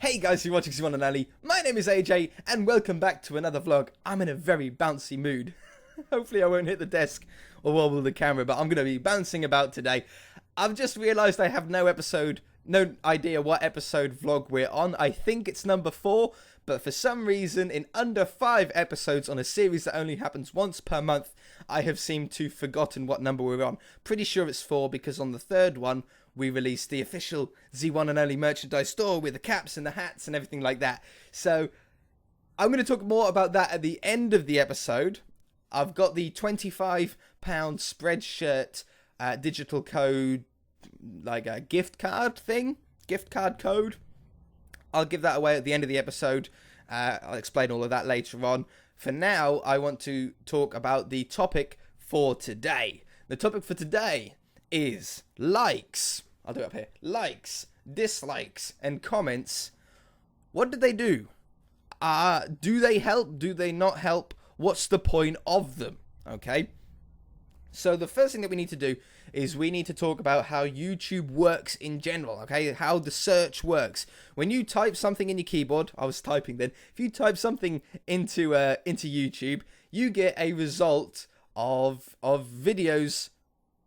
Hey guys, you're watching Simon and Ali. My name is AJ, and welcome back to another vlog. I'm in a very bouncy mood. Hopefully I won't hit the desk or wobble the camera, but I'm going to be bouncing about today. I've just realised I have no idea what episode vlog we're on. I think it's number 4, but for some reason, in under 5 episodes on a series that only happens once per month, I have seemed to have forgotten what number we're on. Pretty sure it's 4, because on the third one, we released the official Z1 and Only merchandise store with the caps and the hats and everything like that. So I'm going to talk more about that at the end of the episode. I've got the £25 Spreadshirt digital code, like a gift card code. I'll give that away at the end of the episode. I'll explain all of that later on. For now, I want to talk about the topic for today. The topic for today is likes. I'll do it up here. Likes, dislikes, and comments. What do they do? Do they help? Do they not help? What's the point of them? Okay. So the first thing that we need to do is we need to talk about how YouTube works in general, okay? How the search works. When you type something in your keyboard, I was typing then, if you type something into YouTube, you get a result of videos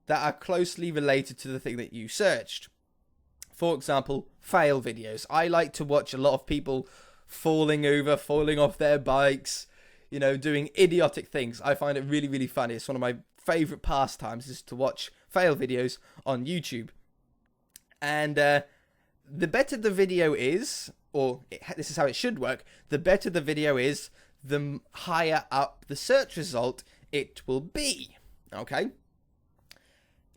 that are closely related to the thing that you searched. For example, fail videos. I like to watch a lot of people falling off their bikes, doing idiotic things. I find it really, really funny. It's one of my favorite pastimes is to watch fail videos on YouTube. And the better the video is, this is how it should work, the better the video is, the higher up the search result it will be. Okay?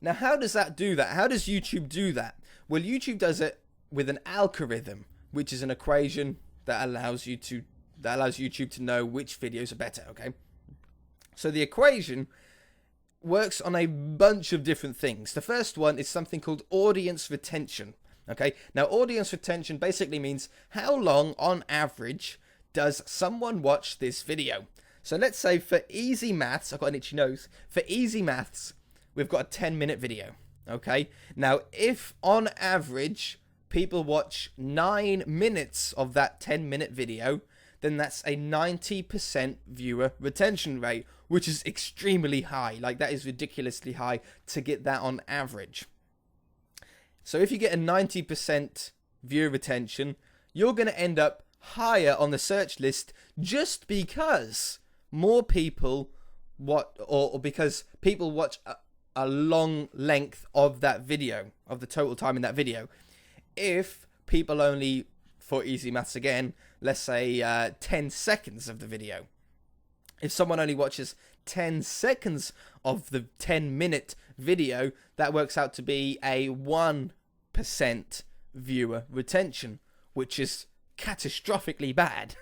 Now, how does that do that? How does YouTube do that? Well, YouTube does it with an algorithm, which is an equation that allows YouTube to know which videos are better, okay? So the equation works on a bunch of different things. The first one is something called audience retention, okay? Now, audience retention basically means how long, on average, does someone watch this video? So let's say for easy maths, I've got an itchy nose. For easy maths, we've got a 10-minute video, okay? Now, if on average people watch 9 minutes of that 10-minute video, then that's a 90% viewer retention rate, which is extremely high. Like, that is ridiculously high to get that on average. So if you get a 90% viewer retention, you're going to end up higher on the search list just because more people because people watch a long length of that video, of the total time in that video. If people only, for easy maths again, let's say 10 seconds of the video. If someone only watches 10 seconds of the 10-minute video, that works out to be a 1% viewer retention, which is catastrophically bad.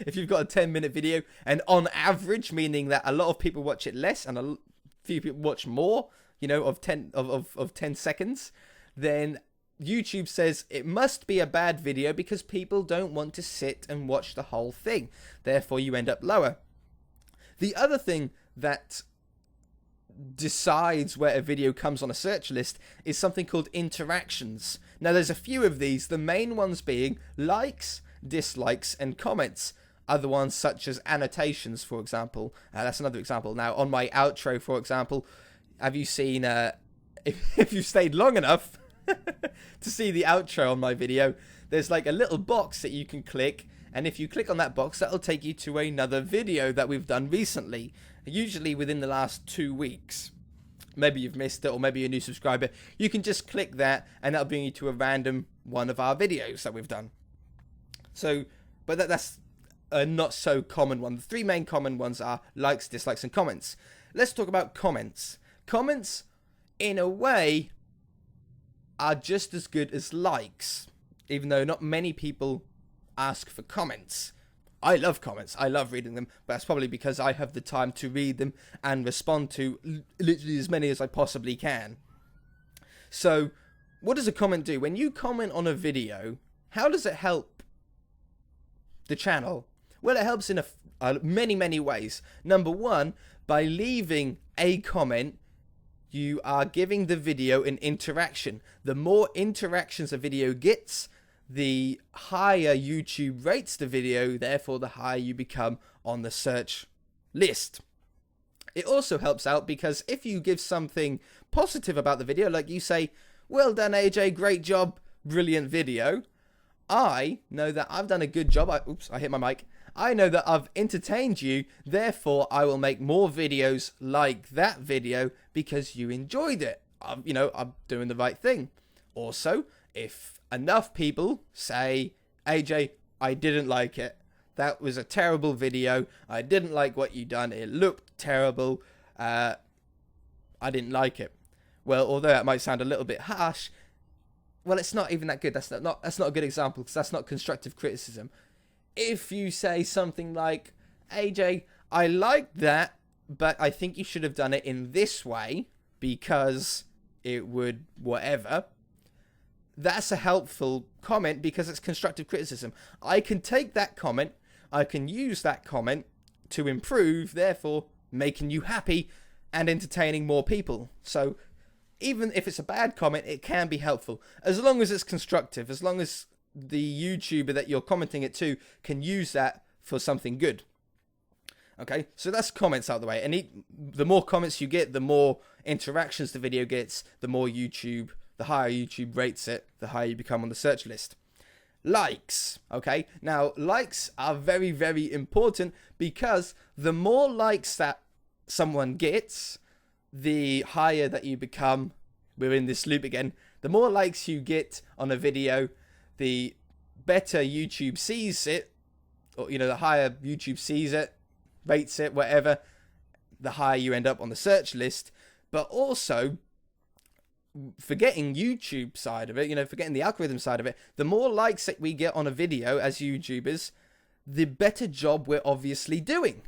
If you've got a 10-minute video, and on average, meaning that a lot of people watch it less and a few people watch more, of 10 seconds, then YouTube says it must be a bad video because people don't want to sit and watch the whole thing. Therefore, you end up lower. The other thing that decides where a video comes on a search list is something called interactions. Now, there's a few of these, the main ones being likes, dislikes, and comments. Other ones such as annotations, for example. That's another example. Now, on my outro, for example, have you seen, if you've stayed long enough to see the outro on my video, there's like a little box that you can click, and if you click on that box, that'll take you to another video that we've done recently, usually within the last 2 weeks. Maybe you've missed it, or maybe you're a new subscriber. You can just click that, and that'll bring you to a random one of our videos that we've done. So, but that's a not so common one. The 3 main common ones are likes, dislikes, and comments. Let's talk about comments. Comments, in a way, are just as good as likes, even though not many people ask for comments. I love comments. I love reading them, but that's probably because I have the time to read them and respond to literally as many as I possibly can. So, what does a comment do? When you comment on a video, how does it help the channel? Well, it helps in many, many ways. Number one, by leaving a comment, you are giving the video an interaction. The more interactions a video gets, the higher YouTube rates the video, therefore the higher you become on the search list. It also helps out because if you give something positive about the video, like you say, well done AJ, great job, brilliant video, I know that I've done a good job. I hit my mic. I know that I've entertained you, therefore I will make more videos like that video because you enjoyed it. I'm doing the right thing. Also, if enough people say, AJ, I didn't like it, that was a terrible video, I didn't like what you done, it looked terrible, I didn't like it. Well, although that might sound a little bit harsh, well, it's not even that good. That's not a good example because that's not constructive criticism. If you say something like, AJ, I liked that, but I think you should have done it in this way because it would whatever, that's a helpful comment because it's constructive criticism. I can take that comment, I can use that comment to improve, therefore making you happy and entertaining more people. So even if it's a bad comment, it can be helpful as long as it's constructive, as long as the YouTuber that you're commenting it to can use that for something good. Okay, so that's comments out of the way. And the more comments you get, the more interactions the video gets, the higher YouTube rates it, the higher you become on the search list. Likes, okay? Now, likes are very, very important because the more likes that someone gets, the higher that you become. We're in this loop again. The more likes you get on a video, the better YouTube sees it, or, the higher YouTube sees it, rates it, whatever, the higher you end up on the search list. But also, forgetting YouTube side of it, forgetting the algorithm side of it, the more likes that we get on a video as YouTubers, the better job we're obviously doing.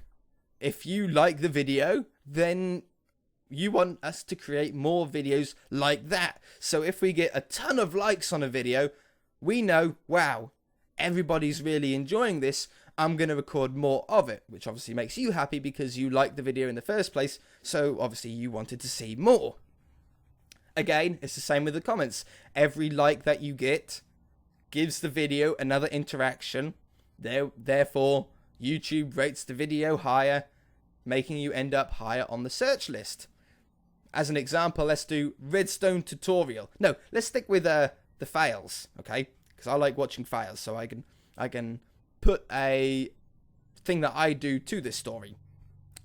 If you like the video, then you want us to create more videos like that. So if we get a ton of likes on a video, we know, wow, everybody's really enjoying this. I'm going to record more of it, which obviously makes you happy because you liked the video in the first place. So obviously you wanted to see more. Again, it's the same with the comments. Every like that you get gives the video another interaction. Therefore, YouTube rates the video higher, making you end up higher on the search list. As an example, let's do redstone tutorial. No, let's stick with the fails, okay? Because I like watching fails, so I can put a thing that I do to this story.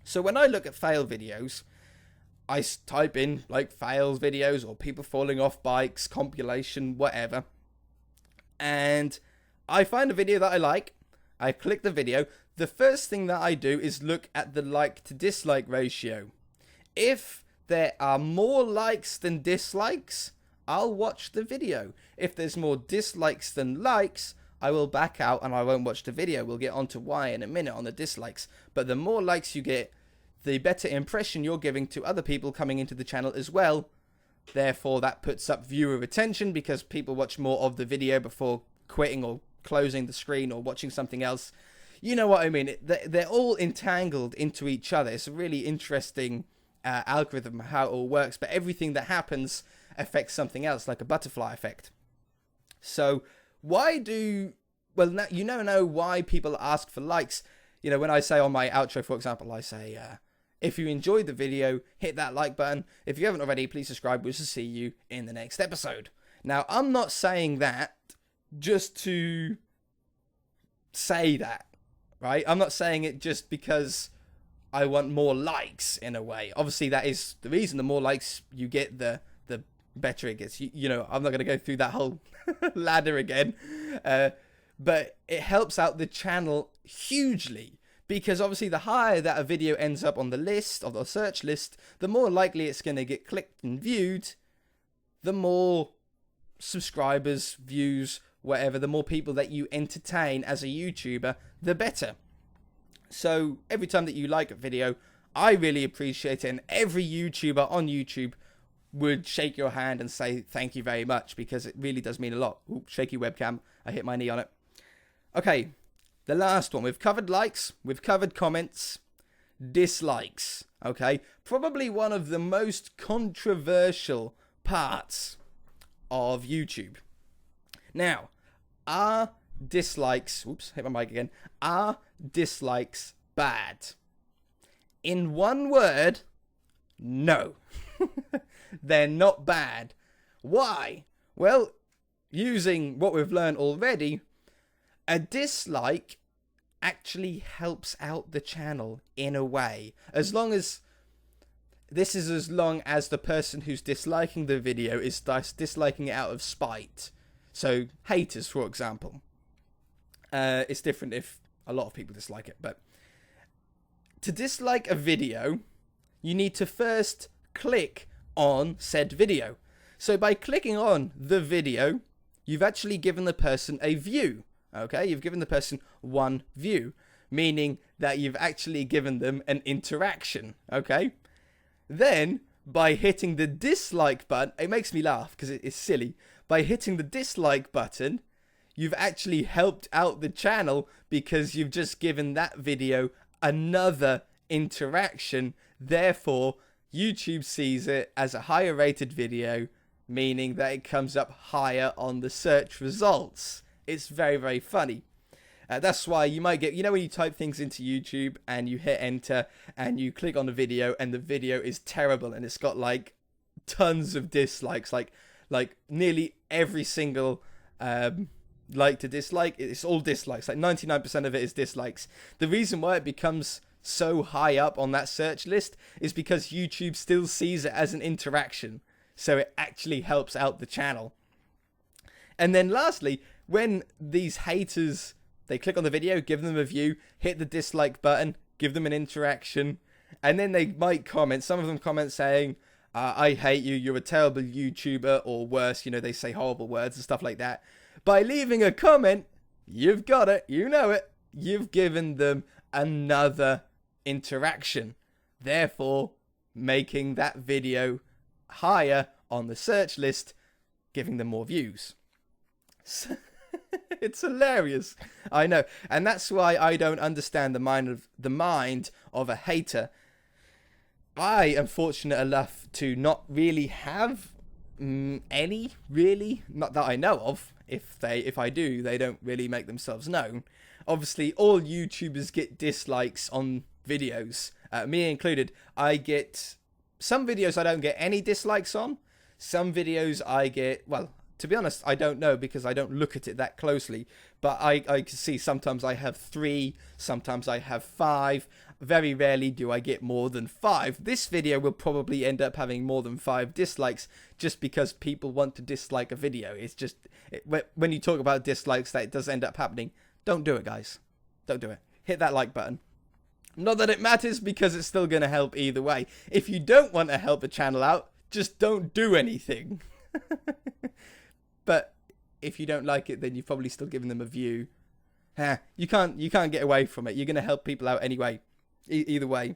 So when I look at fail videos, I type in like fails videos or people falling off bikes, compilation, whatever. And I find a video that I like. I click the video. The first thing that I do is look at the like to dislike ratio. If there are more likes than dislikes, I'll watch the video. If there's more dislikes than likes, I will back out and I won't watch the video. We'll get on to why in a minute on the dislikes. But the more likes you get, the better impression you're giving to other people coming into the channel as well. Therefore, that puts up viewer retention because people watch more of the video before quitting or closing the screen or watching something else. You know what I mean? They're all entangled into each other. It's a really interesting algorithm, how it all works. But everything that happens affects something else, like a butterfly effect. So why do... Well, now, you never know why people ask for likes. When I say on my outro, for example, I say... if you enjoyed the video, hit that like button. If you haven't already, please subscribe. We'll see you in the next episode. Now, I'm not saying that just to say that, right? I'm not saying it just because I want more likes in a way. Obviously, that is the reason. The more likes you get, the better it gets. I'm not going to go through that whole ladder again. But it helps out the channel hugely. Because obviously the higher that a video ends up on the list, or the search list, the more likely it's going to get clicked and viewed, the more subscribers, views, whatever, the more people that you entertain as a YouTuber, the better. So every time that you like a video, I really appreciate it, and every YouTuber on YouTube would shake your hand and say thank you very much, because it really does mean a lot. Ooh, shaky webcam, I hit my knee on it. Okay. The last one, we've covered likes, we've covered comments, dislikes, okay? Probably one of the most controversial parts of YouTube. Now, Are dislikes, oops, hit my mic again. Are dislikes bad? In one word, no. They're not bad. Why? Well, using what we've learned already, a dislike actually helps out the channel in a way. As long as the person who's disliking the video is disliking it out of spite. So haters, for example. It's different if a lot of people dislike it, but to dislike a video, you need to first click on said video. So by clicking on the video, you've actually given the person a view. Okay, you've given the person one view, meaning that you've actually given them an interaction. Okay, then by hitting the dislike button, it makes me laugh because it's silly. By hitting the dislike button, you've actually helped out the channel because you've just given that video another interaction. Therefore, YouTube sees it as a higher rated video, meaning that it comes up higher on the search results. It's very, very funny. That's why you might get, you know, when you type things into YouTube and you hit enter and you click on the video and the video is terrible and it's got like tons of dislikes, like nearly every single like to dislike, it's all dislikes, like 99% of it is dislikes. The reason why it becomes so high up on that search list is because YouTube still sees it as an interaction, so it actually helps out the channel. And then lastly, when these haters, they click on the video, give them a view, hit the dislike button, give them an interaction, and then they might comment. Some of them comment saying, I hate you, you're a terrible YouTuber, or worse, you know, they say horrible words and stuff like that. By leaving a comment, you've got it, you know it, you've given them another interaction, therefore making that video higher on the search list, giving them more views. So it's hilarious, I know, and that's why I don't understand the mind of a hater. I am fortunate enough to not really have any, really, not that I know of. If I do, they don't really make themselves known. Obviously, all YouTubers get dislikes on videos, me included. I get some videos I don't get any dislikes on. Some videos I get, well, to be honest, I don't know because I don't look at it that closely. But I can see sometimes I have 3, sometimes I have 5. Very rarely do I get more than 5. This video will probably end up having more than 5 dislikes just because people want to dislike a video. It's just, when you talk about dislikes, that it does end up happening. Don't do it, guys. Don't do it. Hit that like button. Not that it matters because it's still going to help either way. If you don't want to help the channel out, just don't do anything. But if you don't like it, then you've probably still given them a view. You can't get away from it. You're going to help people out anyway. Either way.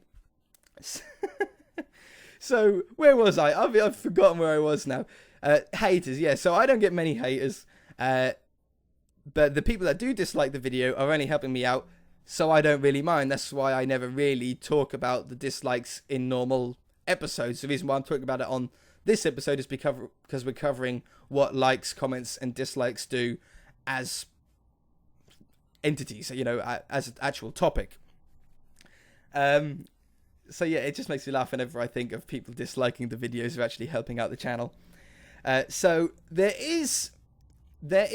So where was I? I've forgotten where I was now. Haters, yeah. So I don't get many haters. But the people that do dislike the video are only helping me out, so I don't really mind. That's why I never really talk about the dislikes in normal episodes. The reason why I'm talking about it on this episode is because we're covering what likes, comments, and dislikes do as entities, you know, as an actual topic. So yeah, it just makes me laugh whenever I think of people disliking the videos of actually helping out the channel. So there is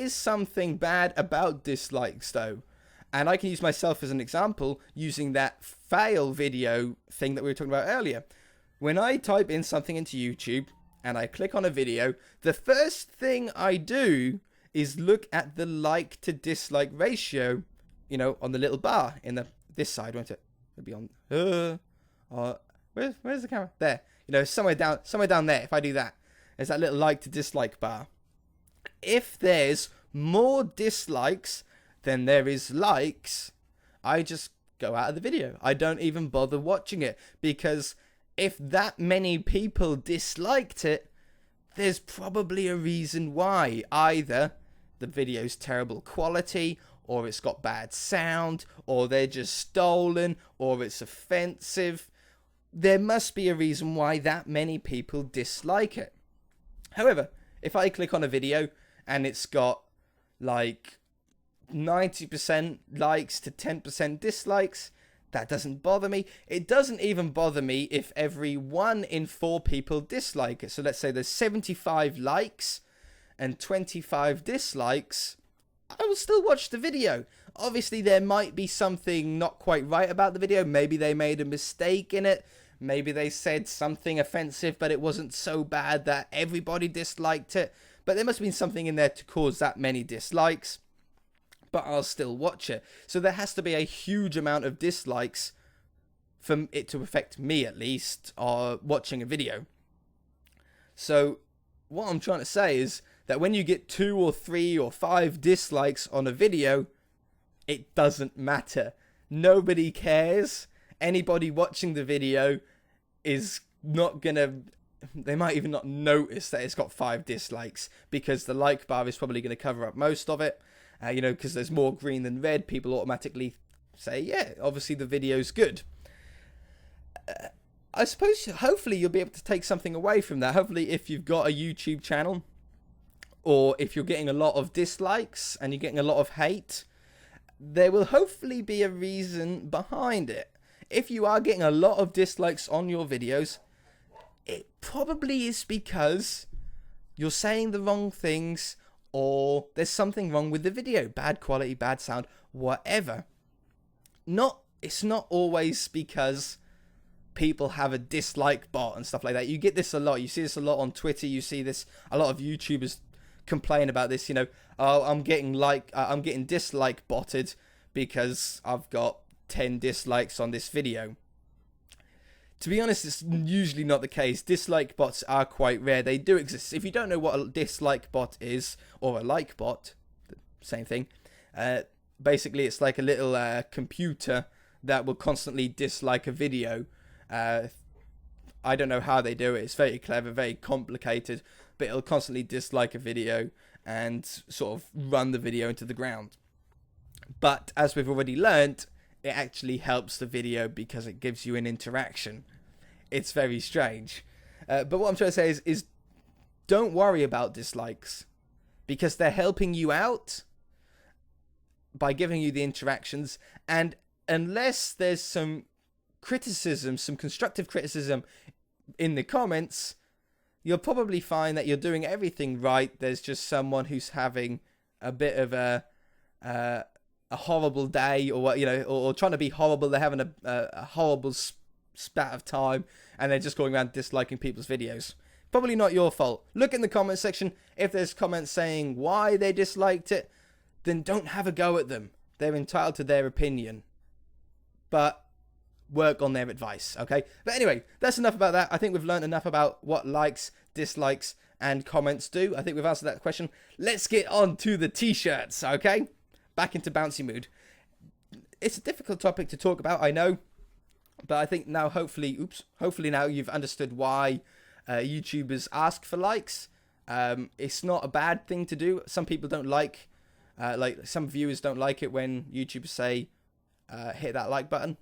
something bad about dislikes though, and I can use myself as an example using that fail video thing that we were talking about earlier. When I type in something into YouTube and I click on a video, the first thing I do is look at the like to dislike ratio, you know, on the little bar in this side, won't it? It'll be on where's the camera? There. You know, somewhere down there. If I do that, there's that little like to dislike bar. If there's more dislikes than there is likes, I just go out of the video. I don't even bother watching it, because if that many people disliked it, there's probably a reason why. Either the video's terrible quality, or it's got bad sound, or they're just stolen, or it's offensive. There must be a reason why that many people dislike it. However, if I click on a video and it's got like 90% likes to 10% dislikes, that doesn't bother me. It doesn't even bother me if every 1 in 4 people dislike it. So let's say there's 75 likes and 25 dislikes. I will still watch the video. Obviously, there might be something not quite right about the video. Maybe they made a mistake in it. Maybe they said something offensive, but it wasn't so bad that everybody disliked it. But there must have been something in there to cause that many dislikes. But I'll still watch it. So there has to be a huge amount of dislikes for it to affect me, at least, watching a video. So what I'm trying to say is that when you get 2 or 3 or 5 dislikes on a video, it doesn't matter. Nobody cares. Anybody watching the video is not gonna... They might even not notice that it's got 5 dislikes, because the like bar is probably going to cover up most of it. Because there's more green than red, people automatically say, yeah, obviously the video's good. I suppose, hopefully, you'll be able to take something away from that. Hopefully, if you've got a YouTube channel, or if you're getting a lot of dislikes and you're getting a lot of hate, there will hopefully be a reason behind it. If you are getting a lot of dislikes on your videos, it probably is because you're saying the wrong things, or there's something wrong with the video. Bad quality, bad sound, whatever. It's not always because people have a dislike bot and stuff like that. You get this a lot. You see this a lot on Twitter. You see this, a lot of YouTubers complain about this, oh, I'm getting dislike botted because I've got 10 dislikes on this video. To be honest, it's usually not the case. Dislike bots are quite rare. They do exist. If you don't know what a dislike bot is, or a like bot, same thing, basically it's like a little computer that will constantly dislike a video. I don't know how they do it. It's very clever, very complicated, but it'll constantly dislike a video and sort of run the video into the ground. But as we've already learnt, it actually helps the video because it gives you an interaction. It's very strange. But what I'm trying to say is don't worry about dislikes, because they're helping you out by giving you the interactions. And unless there's some criticism, some constructive criticism in the comments, you'll probably find that you're doing everything right. There's just someone who's having a bit of a horrible day, or trying to be horrible. They're having a horrible spat of time, and they're just going around disliking people's videos. Probably not your fault. Look in the comment section. If there's comments saying why they disliked it, then don't have a go at them. They're entitled to their opinion, but work on their advice, okay? But anyway, that's enough about that. I think we've learned enough about what likes, dislikes, and comments do. I think we've answered that question. Let's get on to the t-shirts, okay? Back into bouncy mood. It's a difficult topic to talk about, I know, but I think now hopefully now you've understood why YouTubers ask for likes. It's not a bad thing to do. Some people don't like some viewers don't like it when YouTubers say hit that like button.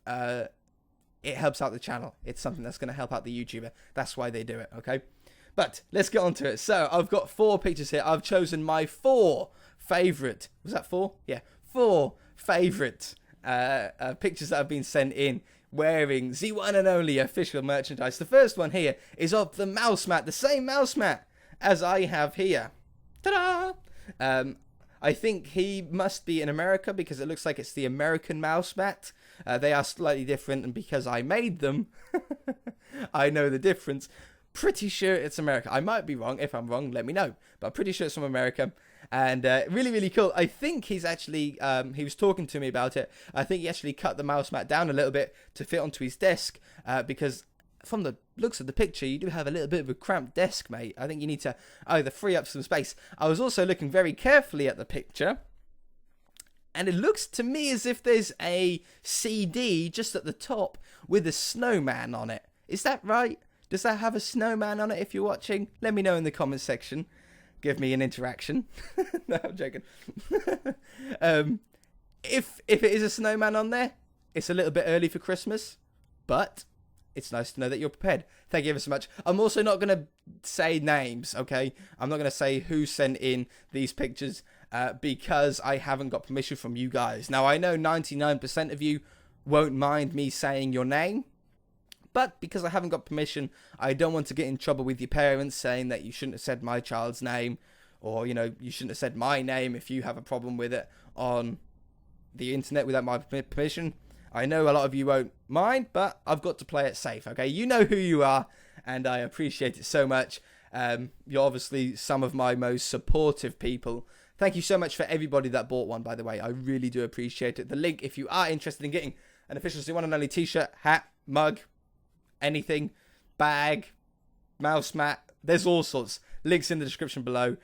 It helps out the channel. It's something that's going to help out the YouTuber. That's why they do it, okay? But let's get on to it. So I've got 4 pictures here. I've chosen my 4 favorite. Was that 4? Yeah, 4 favorite pictures that have been sent in wearing the one and only official merchandise. The first one here is of the mouse mat, the same mouse mat as I have here. Ta-da! I think he must be in America because it looks like it's the American mouse mat. They are slightly different, and because I made them, I know the difference. Pretty sure it's America. I might be wrong. If I'm wrong, let me know. But I'm pretty sure it's from America. And really, really cool. I think he's actually, he was talking to me about it. I think he actually cut the mouse mat down a little bit to fit onto his desk because from the looks of the picture, you do have a little bit of a cramped desk, mate. I think you need to either free up some space. I was also looking very carefully at the picture, and it looks to me as if there's a CD just at the top with a snowman on it. Is that right? Does that have a snowman on it? If you're watching, let me know in the comment section. Give me an interaction. No, I'm joking. If it is a snowman on there, it's a little bit early for Christmas, but it's nice to know that you're prepared. Thank you ever so much. I'm also not going to say names, okay? I'm not going to say who sent in these pictures. because I haven't got permission from you guys. Now, I know 99% of you won't mind me saying your name, but because I haven't got permission, I don't want to get in trouble with your parents saying that you shouldn't have said my child's name, or, you know, you shouldn't have said my name if you have a problem with it on the internet without my permission. I know a lot of you won't mind, but I've got to play it safe, okay? You know who you are, and I appreciate it so much. You're obviously some of my most supportive people. Thank you so much for everybody that bought one, by the way. I really do appreciate it. The link, if you are interested in getting an official One and Only t-shirt, hat, mug, anything, bag, mouse mat, there's all sorts. Links in the description below.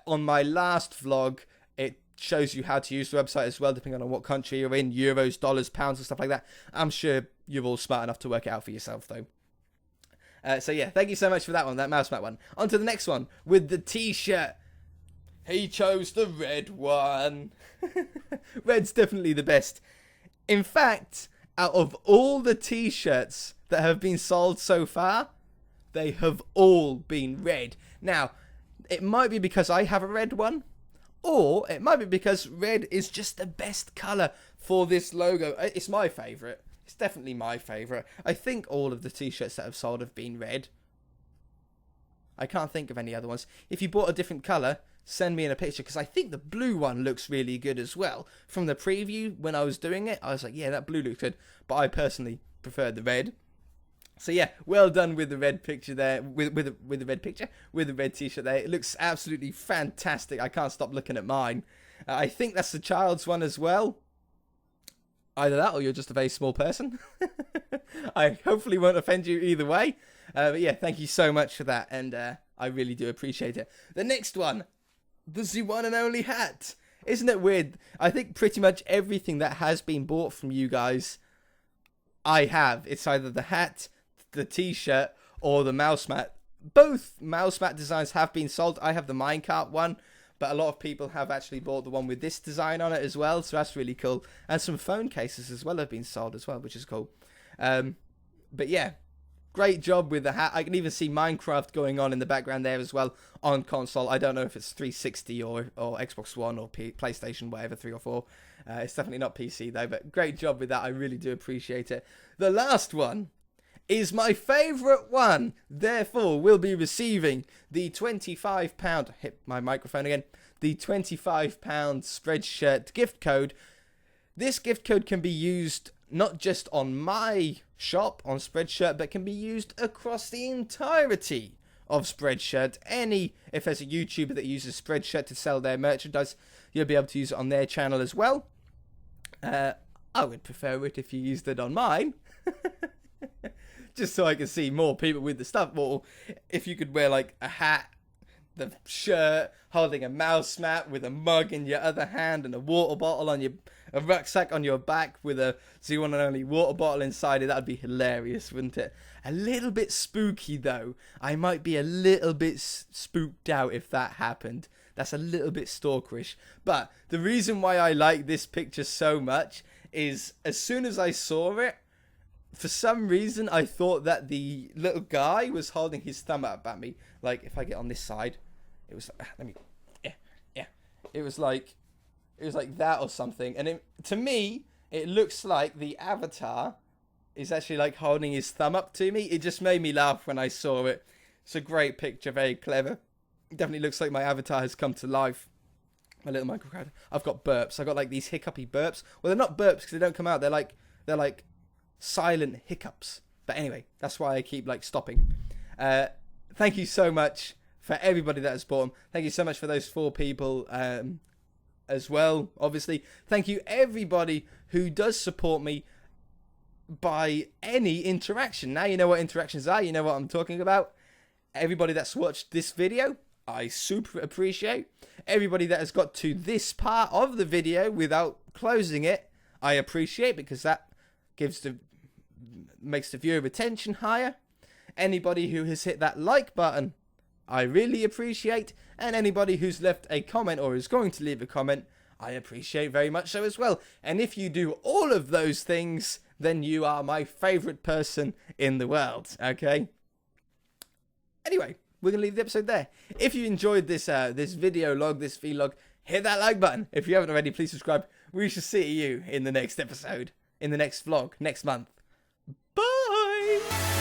On my last vlog, it shows you how to use the website as well, depending on what country you're in, euros, dollars, pounds, and stuff like that. I'm sure you're all smart enough to work it out for yourself, though. So yeah, thank you so much for that one, that mouse mat one. On to the next one, with the t-shirt. He chose the red one. Red's definitely the best. In fact, out of all the t-shirts that have been sold so far, they have all been red. Now, it might be because I have a red one, or it might be because red is just the best colour for this logo. It's my favourite. It's definitely my favourite. I think all of the t-shirts that have sold have been red. I can't think of any other ones. If you bought a different colour, send me in a picture, because I think the blue one looks really good as well. From the preview, when I was doing it, I was like, yeah, that blue looks good. But I personally preferred the red. So yeah, well done with the red picture there, with the red t-shirt there. It looks absolutely fantastic. I can't stop looking at mine. I think that's the child's one as well. Either that, or you're just a very small person. I hopefully won't offend you either way. But yeah, thank you so much for that, and I really do appreciate it. The next one, the One and Only hat. Isn't it weird? I think pretty much everything that has been bought from you guys, I have. It's either the hat, the t-shirt, or the mouse mat. Both mouse mat designs have been sold. I have the minecart one, but a lot of people have actually bought the one with this design on it as well, so that's really cool. And some phone cases as well have been sold as well, which is cool. But yeah, great job with the hat. I can even see Minecraft going on in the background there as well on console. I don't know if it's 360 or Xbox One or PlayStation, whatever, 3 or 4. It's definitely not PC though, but great job with that. I really do appreciate it. The last one is my favourite one. Therefore, we'll be receiving the £25, hit my microphone again, the £25 Spreadshirt gift code. This gift code can be used not just on my shop on Spreadshirt, but can be used across the entirety of Spreadshirt. If there's a YouTuber that uses Spreadshirt to sell their merchandise, you'll be able to use it on their channel as well. I would prefer it if you used it on mine. Just so I can see more people with the stuff. Or if you could wear like a hat, the shirt, holding a mouse mat with a mug in your other hand and a water bottle on a rucksack on your back with a One and Only water bottle inside it, that would be hilarious, wouldn't it? A little bit spooky though. I might be a little bit spooked out if that happened. That's a little bit stalkerish. But the reason why I like this picture so much is as soon as I saw it, for some reason, I thought that the little guy was holding his thumb up at me. Like, if I get on this side, it was, yeah. It was like that or something. And to me, it looks like the avatar is actually like holding his thumb up to me. It just made me laugh when I saw it. It's a great picture, very clever. It definitely looks like my avatar has come to life. My little micro character. I've got burps. I've got like these hiccupy burps. Well, they're not burps because they don't come out. They're like silent hiccups. But anyway, that's why I keep like stopping. Thank you so much for everybody that has bought them. Thank you so much for those 4 people as well, obviously. Thank you everybody who does support me by any interaction. Now you know what interactions are. You know what I'm talking about. Everybody that's watched this video, I super appreciate. Everybody that has got to this part of the video without closing it, I appreciate, because that makes the viewer retention higher. Anybody who has hit that like button, I really appreciate. And anybody who's left a comment or is going to leave a comment, I appreciate very much so as well. And if you do all of those things, then you are my favourite person in the world, okay? Anyway, we're going to leave the episode there. If you enjoyed this video log, this vlog, hit that like button. If you haven't already, please subscribe. We shall see you in the next episode, in the next vlog, next month. Bye!